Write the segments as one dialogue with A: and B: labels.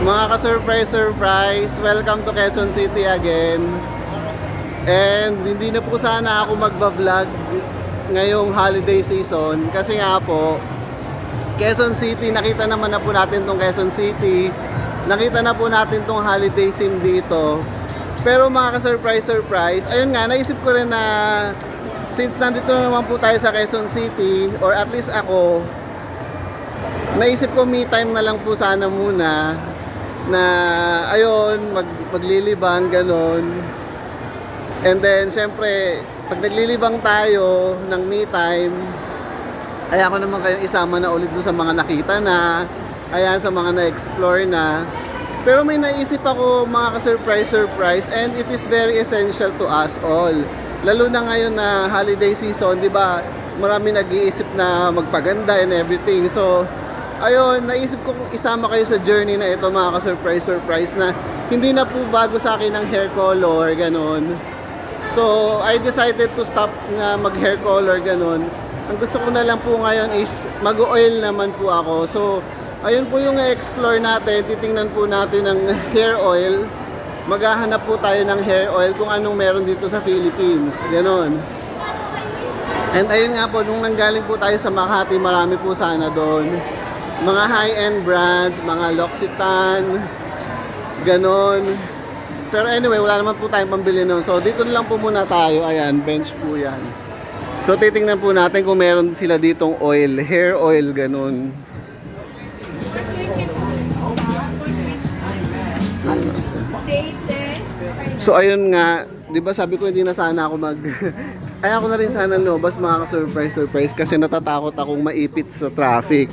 A: Mga ka-surprise, welcome to Quezon City again. And hindi na po sana ako magba-vlog ngayong holiday season kasi nga po, Quezon City, nakita naman na po natin tong Quezon City. Nakita na po natin tong holiday theme dito. Pero mga ka-surprise, ayun nga, naisip ko rin na since nandito na naman po tayo sa Quezon City, or at least ako, naisip ko me time na lang po sana muna na ayun, maglilibang ganon. And then syempre pag naglilibang tayo ng me time, ay ako naman kayong isama na ulit doon sa mga nakita na, ayan, sa mga na-explore na. Pero may naisip ako mga ka-surprise, and it is very essential to us all, lalo na ngayon na holiday season, di ba? Marami nag-iisip na magpaganda and everything. So ayun, naisip ko kung isama kayo sa journey na ito mga ka-surprise na hindi na po bago sa akin ang hair color, ganon. So, I decided to stop na mag-hair color, ganon. Ang gusto ko na lang po ngayon is mag-oil naman po ako. So, ayun po yung explore natin, titingnan po natin ng hair oil. Maghahanap po tayo ng hair oil kung anong meron dito sa Philippines, ganon. And ayun nga po, nung nanggaling po tayo sa Makati, marami po sana doon. Mga high-end brands, mga L'Occitane, ganon. Pero anyway, wala naman po tayong pambili nun. So, dito na lang po muna tayo. Ayan, bench po yan. So, titingnan po natin kung meron sila ditong oil, hair oil, ganon. So, ayun nga, di ba sabi ko hindi na sana ako ay ako na rin sana lumabas mga ka-surprise kasi natatakot akong maipit sa traffic.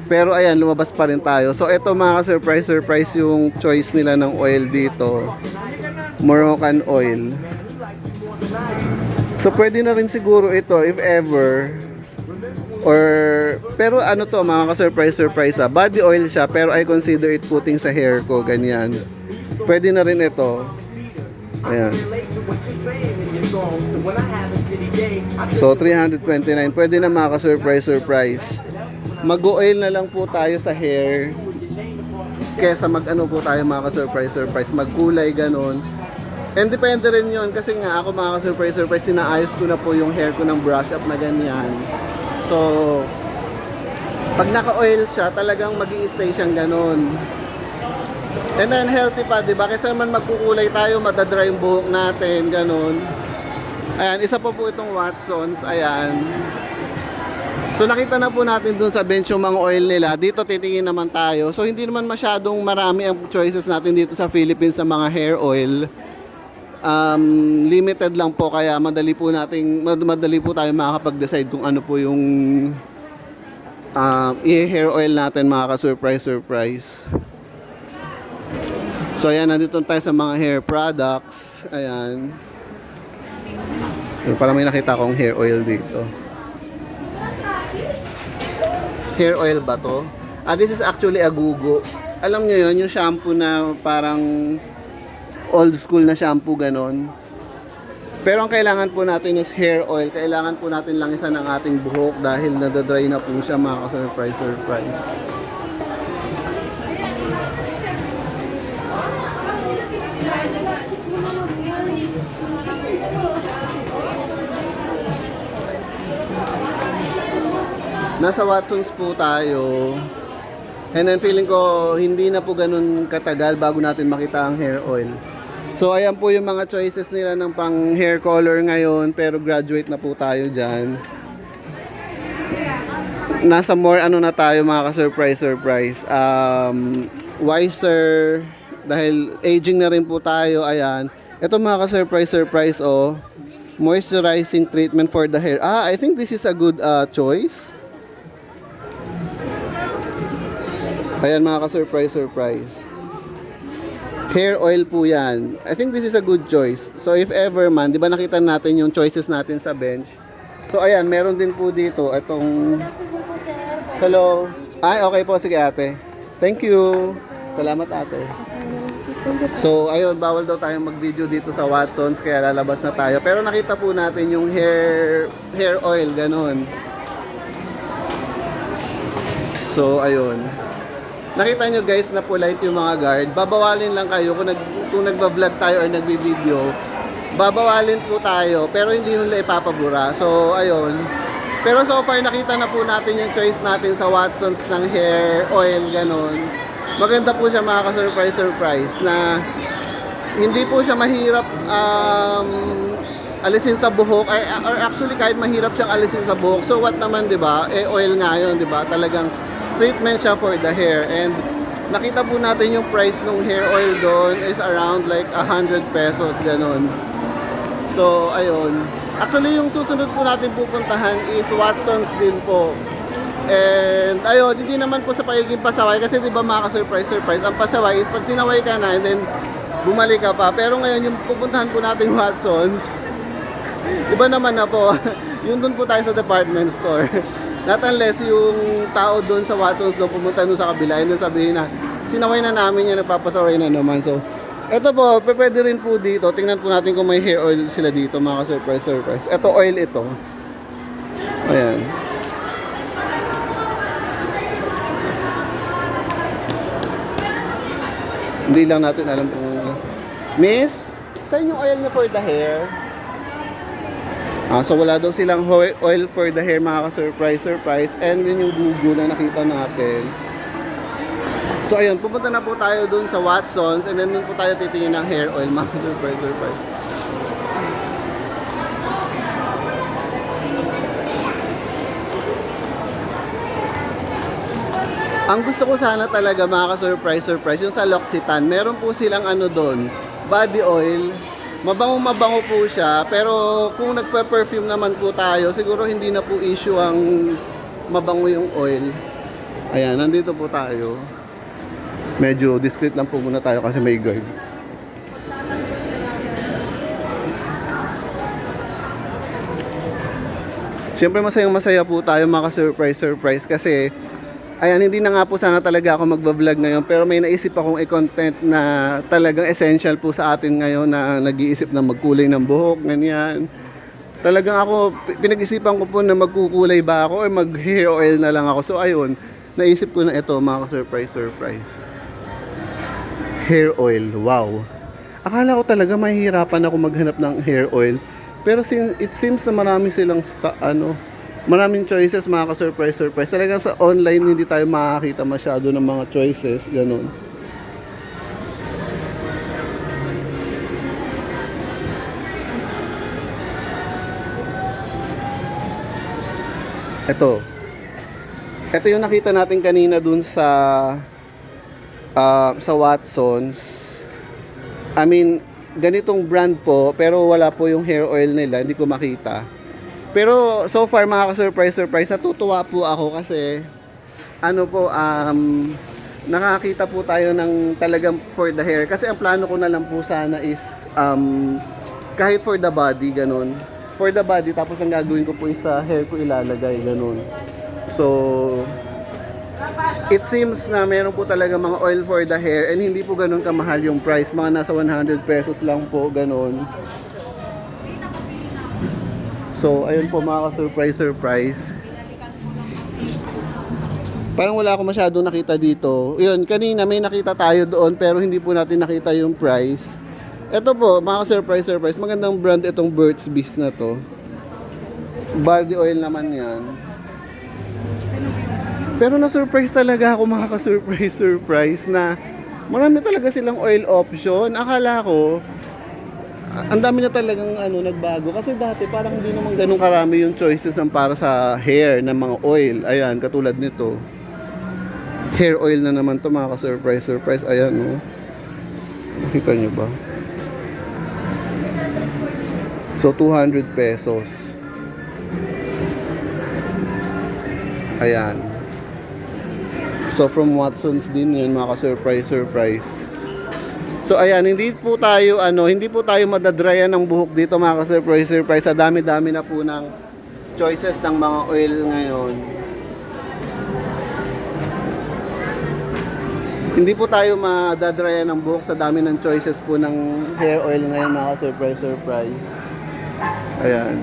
A: Pero ayan, lumabas pa rin tayo. So ito mga ka-surprise yung choice nila ng oil dito. Moroccan oil. So pwede na rin siguro ito if ever. Or pero ano to mga ka-surprise body oil siya, pero I consider it putting sa hair ko, ganyan. Pwede na rin ito. Ayan. So 329, pwede na mga ka-surprise. Mag-oil na lang po tayo sa hair kesa mag-ano po tayo mga ka-surprise, magkulay ganon. And depende rin yun kasi nga ako mga ka-surprise, sinaayos ko na po yung hair ko ng brush up na ganyan. So pag naka-oil siya, talagang mag-i-stay siyang ganon. And then healthy pa, diba? Kasi naman magkukulay tayo, madadry yung buhok natin, ganon. Ayan, isa pa po itong Watsons, ayan. So nakita na po natin dun sa bench yung mga oil nila. Dito titingin naman tayo. So hindi naman masyadong marami ang choices natin dito sa Philippines sa mga hair oil. Limited lang po, kaya madali po tayo makakapag-decide kung ano po yung i-hair oil natin mga ka-surprise. So ayan, nandito tayo sa mga hair products. Ayan. Parang may nakita akong hair oil dito. Hair oil ba to? This is actually a Gugo. Alam nyo yun, yung shampoo na parang old school na shampoo, ganon. Pero ang kailangan po natin is hair oil. Kailangan po natin langisan ng ating buhok dahil nadadry na po siya mga ka-surprise. Nasa Watsons po tayo. And then feeling ko hindi na po ganun katagal bago natin makita ang hair oil. So ayan po yung mga choices nila ng pang hair color ngayon, pero graduate na po tayo dyan. Nasa more ano na tayo mga ka-surprise. Wiser, dahil aging na rin po tayo. Ayan. Ito mga ka-surprise oh. Moisturizing treatment for the hair. I think this is a good choice. Ayan mga ka-surprise. Hair oil po yan. I think this is a good choice. So if ever man, di ba nakita natin yung choices natin sa bench. So ayan, meron din po dito itong... Hello. Okay po, sige ate. Thank you. Salamat ate. So ayun, bawal daw tayong mag-video dito sa Watsons, kaya lalabas na tayo. Pero nakita po natin yung hair oil, ganun. So ayun. nakita nyo guys na polite yung mga guard, babawalin lang kayo kung nagba-vlog tayo or nagbi-video, babawalin po tayo pero hindi nila ipapabura. So ayun, pero so far nakita na po natin yung choice natin sa Watsons ng hair oil, ganon. Maganda po siya, mga ka-surprise na hindi po siya mahirap alisin sa buhok, or actually kahit mahirap siyang alisin sa buhok, so what naman, di ba? Oil nga yun, di ba? Talagang treatment siya for the hair. And nakita po natin yung price ng hair oil doon is around like 100 pesos, ganon. So ayun, actually yung susunod po natin pupuntahan is Watsons din po. And ayun, hindi naman po sa pagiging pasaway kasi di ba, mga ka-surprise, ang pasaway is pag sinaway ka na and then bumalik ka pa. Pero ngayon yung pupuntahan po natin Watsons, iba naman na po. Yung doon po tayo sa department store. Not unless yung tao doon sa Watsons doon pumunta doon sa kabila and sabihin na sinaway na namin yan, nagpapasaway na naman. So eto po, pwede rin po dito. Tingnan po natin kung may hair oil sila dito, mga ka-surprise. Eto oil ito. Ayan. Hindi lang natin alam kung... Miss, saan yung oil niyo for the hair? So wala daw silang oil for the hair, mga ka-surprise. And yun yung gugu na nakita natin. So ayun, pupunta na po tayo dun sa Watsons and then dun po tayo titingin ng hair oil, mga ka-surprise. Ang gusto ko sana talaga, mga ka-surprise, yung sa L'Occitane, meron po silang ano doon, body oil. Mabango po siya, pero kung nagpe-perfume naman po tayo, siguro hindi na po issue ang mabango yung oil. Ayan, nandito po tayo. Medyo discreet lang po muna tayo kasi may guard. Siyempre masaya po tayo, mga ka-surprise kasi ayan, hindi na nga po sana talaga ako magbablog ngayon, pero may naisip akong i-content na talagang essential po sa atin ngayon na nag-iisip na magkulay ng buhok, ganyan. Talagang ako, pinag-isipan ko po na magkukulay ba ako or mag-hair oil na lang ako. So ayun, naisip ko na ito, mga ka-surprise. Hair oil, wow. Akala ko talaga mahihirapan ako maghanap ng hair oil, pero it seems na marami silang maraming choices, mga ka-surprise. Talagang sa online hindi tayo makakita masyado ng mga choices, ganun. Ito yung nakita natin kanina dun sa Watsons. I mean, ganitong brand po, pero wala po yung hair oil nila, hindi ko makita. Pero so far, mga ka-surprise, natutuwa po ako kasi nakakita po tayo ng talagang for the hair. Kasi ang plano ko na lang po sana is kahit for the body, ganun. For the body, tapos ang gagawin ko po is sa hair ko ilalagay, ganun. So it seems na meron po talaga mga oil for the hair and hindi po ganun kamahal yung price. Mga nasa 100 pesos lang po, ganun. So, ayun po, mga ka-surprise. Parang wala ako masyadong nakita dito. Yun, kanina may nakita tayo doon pero hindi po natin nakita yung price. Ito po, mga ka-surprise. Magandang brand itong Burt's Bees na to. Body oil naman yan. Pero na-surprise talaga ako, mga ka-surprise na marami talaga silang oil option. Akala ko, ang dami na talagang nagbago kasi dati parang hindi naman ganun karami yung choices ng para sa hair ng mga oil. Ayan, katulad nito. Hair oil na naman to, mga ka-surprise. Ayan, oh. Nakita nyo ba? So 200 pesos. Ayan. So from Watsons din yan, mga ka-surprise. So ayan, hindi po tayo madadrayan ng buhok dito, mga ka-surprise. Sa dami-dami na po ng choices ng mga oil ngayon. Hindi po tayo madadrayan ng buhok sa dami ng choices po ng hair oil ngayon, mga ka-surprise. Ayan.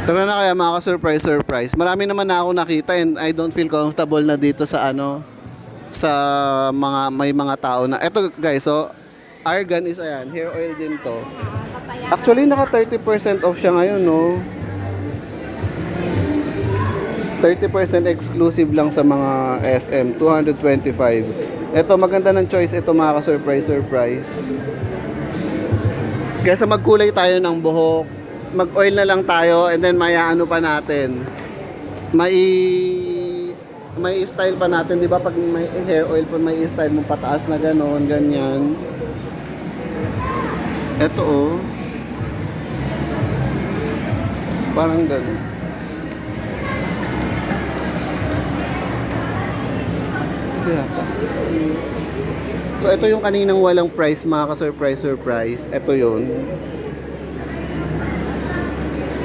A: Tara na kaya mga ka-surprise. Marami naman na ako nakita and I don't feel comfortable na dito sa sa may mga tao na. Eto guys, so argan is ayan, hair oil din to. Actually naka 30% off siya ngayon, no. 30% exclusive lang sa mga SM, 225. Ito maganda ng choice ito mga ka-surprise. Kaysa magkulay tayo ng buhok, mag-oil na lang tayo and then ano pa natin. May style pa natin, 'di ba? Pag may hair oil pa may style mo pataas na ganoon, ganyan. Ito oh. Parang gano'n. Ito yata. So ito yung kaninang walang price mga ka-surprise. Ito yun.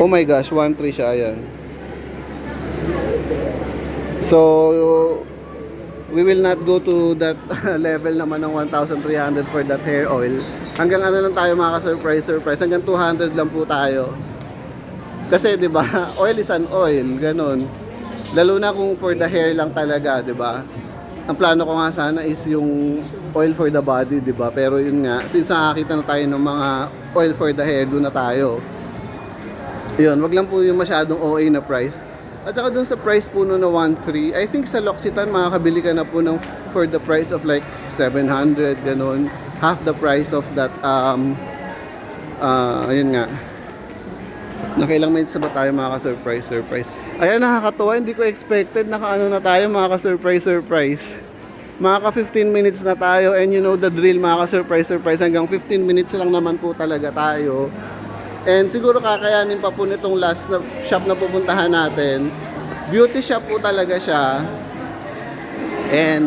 A: Oh my gosh, 1.3 siya, ayan. So we will not go to that level naman ng 1,300 for that hair oil. Hanggang ano lang tayo mga ka-surprise. Hanggang 200 lang po tayo. Kasi 'di ba, oil is an oil, ganun. Lalo na kung for the hair lang talaga, 'di ba? Ang plano ko nga sana is yung oil for the body, 'di ba? Pero yun nga, since nakakita na tayo ng mga oil for the hair, doon na tayo. Yun, wag lang po yung masyadong OA na price. At saka dun sa price po no na 1.3, I think sa L'Occitane makakabili ka na po ng for the price of like 700, ganun. Half the price of that, ayun nga. Nakailang minutes na ba tayo mga ka-surprise. Ayan, nakakatuwa, hindi ko expected nakaano na tayo mga ka-surprise. Mga ka 15 minutes na tayo and you know the drill mga ka-surprise. Hanggang 15 minutes lang naman po talaga tayo. And siguro kakayanin pa po nitong last na shop na pupuntahan natin. Beauty shop po talaga siya. And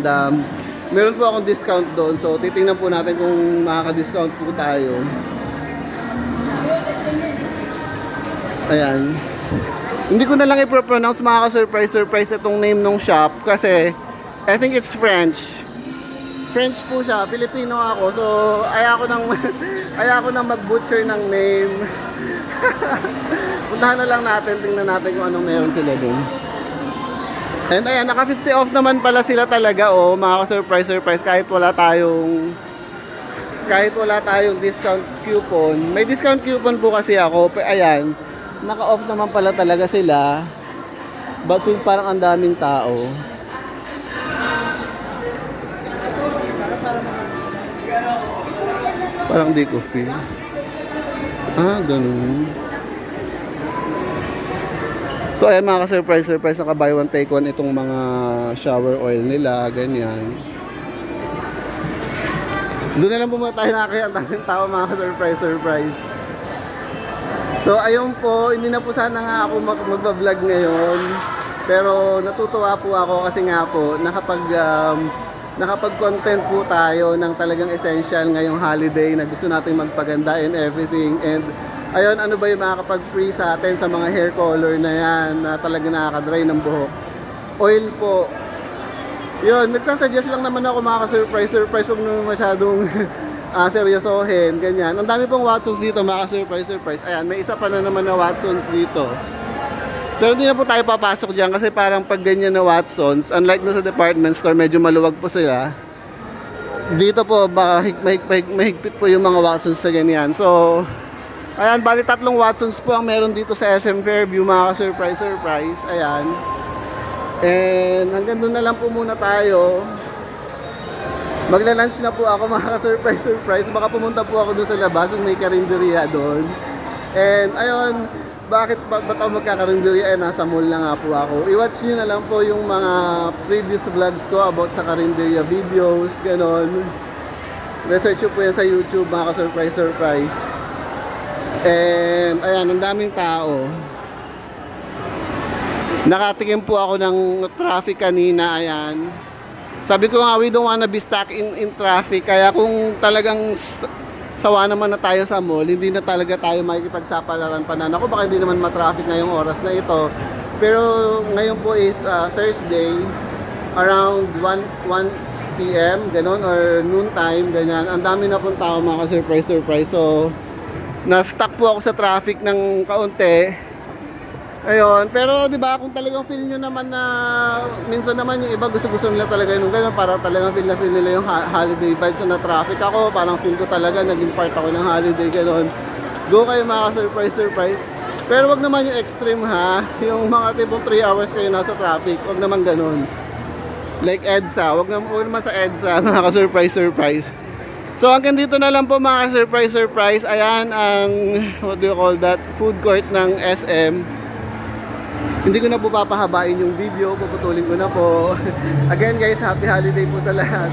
A: meron po akong discount doon. So titingnan po natin kung makaka-discount po tayo. Ayan. Hindi ko na lang i-pronounce mga ka-surprise itong name ng shop kasi I think it's French. French po siya, Filipino ako. So ayoko nang mag-butcher ng name. Puntahan na lang natin, tingnan natin kung anong meron sila dun. And ayan, naka 50 off naman pala sila talaga mga ka-surprise kahit wala tayong discount coupon. May discount coupon po kasi ako. Ayan, naka-off naman pala talaga sila. But since parang ang daming tao, parang di ko feel. Ganun. So ayan mga ka-surprise, naka-buy one take one itong mga shower oil nila, ganyan. Doon na lang po muna tayo nakakaya ang daming tao mga ka-surprise. So ayun po, hindi na po sana nga ako magbablog ngayon. Pero natutuwa po ako kasi nga po nakapag-content po tayo ng talagang essential ngayong holiday na gusto nating magpaganda and everything. And ayun, ano ba yung makakapag-free sa atin sa mga hair color na yan na talagang nakaka-dry ng buhok? Oil po. Yun, nagsasuggest lang naman ako mga ka-surprise. Huwag naman masyadong seryosohin, ganyan. Ang dami pong Watsons dito, mga ka-surprise. Ayan, may isa pa na naman na Watsons dito. Pero hindi na po tayo papasok dyan kasi parang pag ganyan na Watsons, unlike na sa department store, medyo maluwag po sila. Dito po, mahigpit po yung mga Watsons sa ganyan. So, ayan, bali 3 Watsons po ang meron dito sa SM Fairview, mga ka-surprise. Ayan. And hanggang doon na lang po muna tayo. Magla-lunch na po ako mga ka-surprise. Baka pumunta po ako doon sa labas kung may karinderya doon. And ayun, ba't ako magkakarinderya? Nasa mall na nga po ako. I-watch nyo na lang po yung mga previous vlogs ko about sa karinderya videos, ganon. Research po yan sa YouTube mga ka-surprise. And ayan, ang daming tao. Nakatikim po ako ng traffic kanina, ayan. Sabi ko nga, we don't wanna be stuck in traffic. Kaya kung talagang sawa naman na tayo sa mall, hindi na talaga tayo makikipagsapalaran pa na. Ako, baka hindi naman matraffic ngayong oras na ito. Pero ngayon po is Thursday, around 1 p.m. Ganon, or noon time, ganyan. Ang dami na pong tao mga ka-surprise. So, na-stuck po ako sa traffic ng kaunti. Ayun, pero 'di ba kung talagang feel nyo naman na minsan naman yung iba gusto-gusto nila talaga yung ganun para talagang feel na feel nila yung holiday vibes na traffic ako, parang feel ko talaga naging part ako ng holiday ganun. Go kayo surprise. Pero wag naman yung extreme ha, yung mga tipong 3 hours kayo nasa traffic, wag naman ganun. Like EDSA, wag naman sa EDSA, mga surprise. So hanggang dito na lang po mga surprise. Ayan ang, what do you call that, food court ng SM. Hindi ko na po papahabain yung video, puputulin ko na po. Again guys, happy holiday po sa lahat.